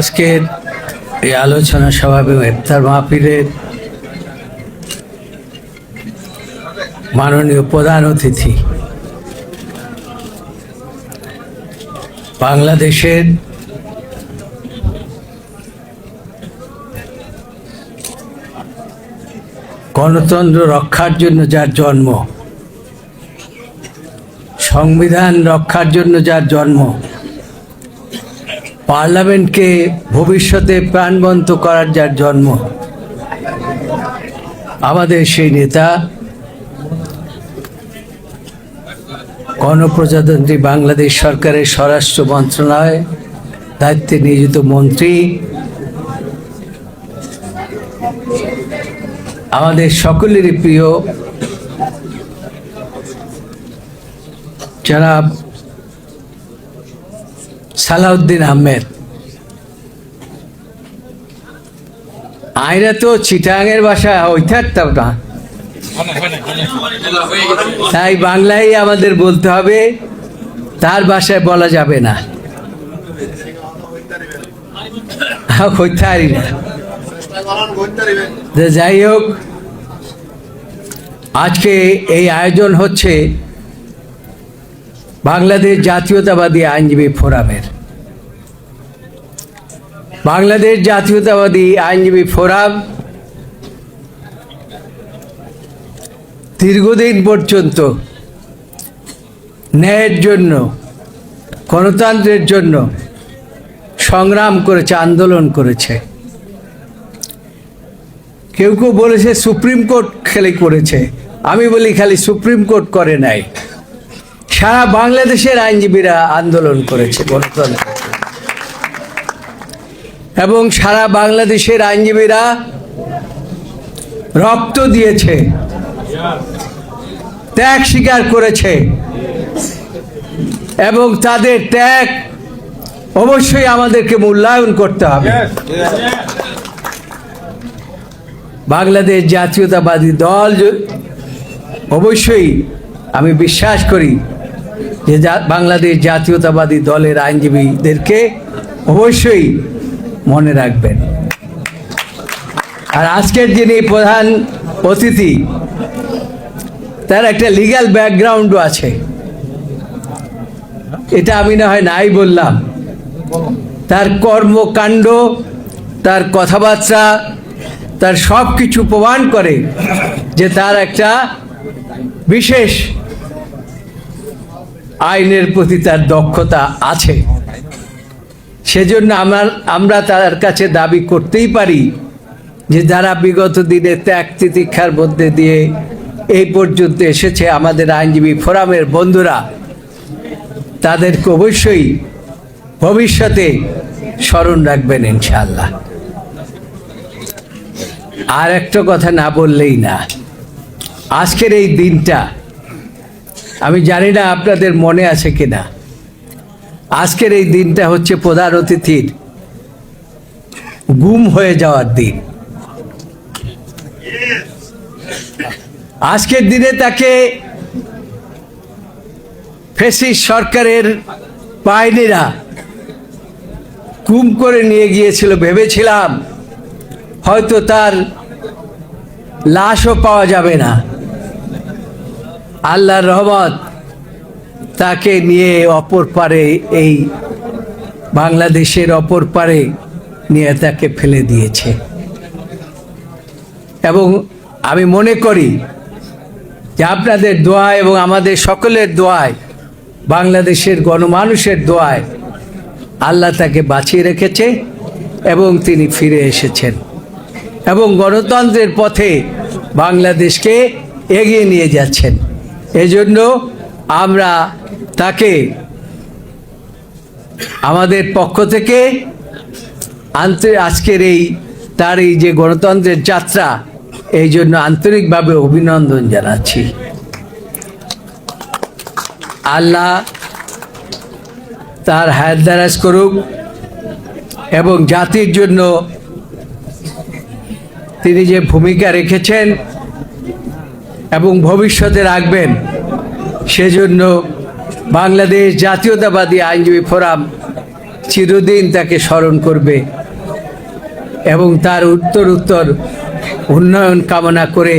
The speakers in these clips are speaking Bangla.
আজকের এই আলোচনা সভা এবং ইফতার মাহফিলের মাননীয় প্রধান অতিথি বাংলাদেশের গণতন্ত্র রক্ষার জন্য যার জন্ম, সংবিধান রক্ষার জন্য যার জন্ম, পার্লামেন্টকে ভবিষ্যতে প্রাণবন্ত করার যার জন্ম, আমাদের সেই নেতা গণপ্রজাতন্ত্রী বাংলাদেশ সরকারের স্বরাষ্ট্র মন্ত্রণালয় দায়িত্বে নিয়োজিত মন্ত্রী, আমাদের সকলেরই প্রিয় জনাব সালাউদ্দিন আহমেদ। আইরা তো চিটাঙের ভাষায় হইতে পারতাম না, তাই বাংলায় আমাদের বলতে হবে, তার ভাষায় বলা যাবে না। হইতে পারি না। যাই হোক, আজকে এই আয়োজন হচ্ছে বাংলাদেশ জাতীয়তাবাদী আইনজীবী ফোরামের। বাংলাদেশ জাতীয়তাবাদী আইনজীবী ফোরাম দীর্ঘদিন পর্যন্ত ন্যায়ের জন্য, গণতন্ত্রের জন্য সংগ্রাম করেছে, আন্দোলন করেছে। কেউ কেউ বলেছে সুপ্রিম কোর্ট খালি করেছে, আমি বলি খালি সুপ্রিম কোর্ট করে নাই, সারা বাংলাদেশের আইনজীবীরা আন্দোলন করেছে গণতন্ত্র, এবং সারা বাংলাদেশের আইনজীবীরা রক্ত দিয়েছে, ত্যাগ স্বীকার করেছে, এবং তাদের ত্যাগ অবশ্যই আমাদেরকে মূল্যায়ন করতে হবে। বাংলাদেশ জাতীয়তাবাদী দল অবশ্যই, আমি বিশ্বাস করি যে বাংলাদেশ জাতীয়তাবাদী দলের আইনজীবীদেরকে অবশ্যই মনে রাখবেন। আর আজকের যিনি প্রধান অতিথি, তার একটা লিগ্যাল ব্যাকগ্রাউন্ডও আছে, এটা আমি না হয় নাই বললাম। তার কর্মকাণ্ড, তার কথাবার্তা, তার সব কিছু প্রমাণ করে যে তার একটা বিশেষ আইনের প্রতি তার দক্ষতা আছে। সেজন্য আমরা তার কাছে দাবি করতেই পারি যে যারা বিগত দিনে ত্যাগ তিতিক্ষার মধ্যে দিয়ে এই পর্যন্ত এসেছে, আমাদের আইনজীবী ফোরামের বন্ধুরা, তাদেরকে অবশ্যই ভবিষ্যতে স্মরণ রাখবেন ইনশাআল্লাহ। আর একটা কথা না বললেই না, আজকের এই দিনটা আমি জানি না আপনাদের মনে আছে কিনা, আজকের এই দিনটা হচ্ছে প্রধান অতিথির গুম হয়ে যাওয়ার দিন। আজকের দিনে তাকে ফ্যাসিস্ট সরকারের বাহিনীরা গুম করে নিয়ে গিয়েছিল। ভেবেছিলাম হয়তো তার লাশও পাওয়া যাবে না। আল্লাহর রহমত, তাকে নিয়ে অপর পারে, এই বাংলাদেশের অপর পারে নিয়ে তাকে ফেলে দিয়েছে। এবং আমি মনে করি যে আপনাদের দোয়ায় এবং আমাদের সকলের দোয়ায়, বাংলাদেশের গণমানুষের দোয়ায় আল্লাহ তাকে বাঁচিয়ে রেখেছে এবং তিনি ফিরে এসেছেন এবং গণতন্ত্রের পথে বাংলাদেশকে এগিয়ে নিয়ে যাচ্ছেন। এজন্য আমরা তাকে আমাদের পক্ষ থেকে আজকের তার এই যে গণতন্ত্রের যাত্রা, এই জন্য আন্তরিকভাবে অভিনন্দন জানাচ্ছি। আল্লাহ তার হায়াত দারাজ করুক এবং জাতির জন্য তিনি যে ভূমিকা রেখেছেন এবং ভবিষ্যতে রাখবেন, সেজন্য বাংলাদেশ জাতীয়তাবাদী আইনজীবী ফোরাম চিরদিন তাকে স্মরণ করবে এবং তার উত্তর উন্নয়ন কামনা করে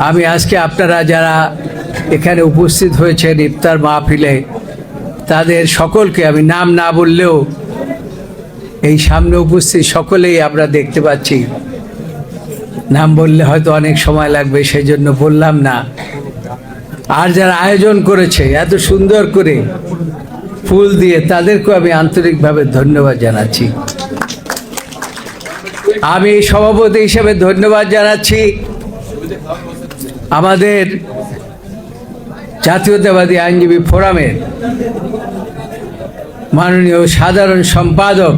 আমি আজকে আপনারা যারা এখানে উপস্থিত হয়েছেন ইফতার মাহফিলে, তাদের সকলকে আমি নাম না বললেও এই সামনে উপস্থিত সকলেই আমরা দেখতে পাচ্ছি, নাম বললে হয়তো অনেক সময় লাগবে, সেই জন্য বললাম না। আর যারা আয়োজন করেছে এত সুন্দর করে ফুল দিয়ে, তাদেরকেও আমি আন্তরিকভাবে ধন্যবাদ জানাচ্ছি। আমি সভাপতি হিসেবে ধন্যবাদ জানাচ্ছি আমাদের জাতীয়তাবাদী আইনজীবী ফোরামের মাননীয় সাধারণ সম্পাদক,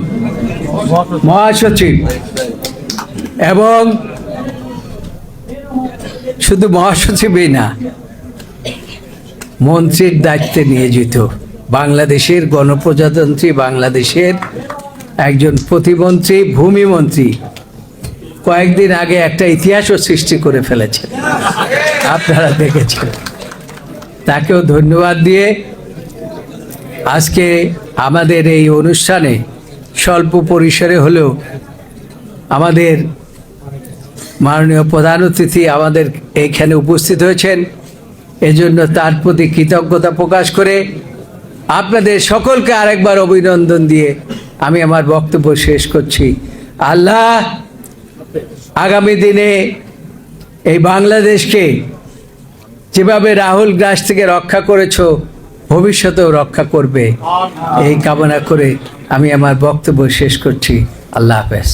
মহাসচিব এবং শুধু মহাসচিবই না, মন্ত্রীর দায়িত্বে নিয়োজিত, বাংলাদেশের গণপ্রজাতন্ত্রী বাংলাদেশের একজন প্রতিমন্ত্রী, ভূমিমন্ত্রী, কয়েকদিন আগে একটা ইতিহাসও সৃষ্টি করে ফেলেছেন, আপনারা দেখেছেন। তাকেও ধন্যবাদ দিয়ে আজকে আমাদের এই অনুষ্ঠানে স্বল্প পরিসরে হলেও আমাদের মাননীয় প্রধান অতিথি আমাদের এইখানে উপস্থিত হয়েছেন, এজন্য তার প্রতি কৃতজ্ঞতা প্রকাশ করে আপনাদের সকলকে আরেকবার অভিনন্দন দিয়ে আমি আমার বক্তব্য শেষ করছি। আল্লাহ আগামী দিনে এই বাংলাদেশকে যেভাবে রাহুল গ্রাস থেকে রক্ষা করেছো, ভবিষ্যতেও রক্ষা করবে, এই কামনা করে আমি আমার বক্তব্য শেষ করছি। আল্লাহ হাফেজ।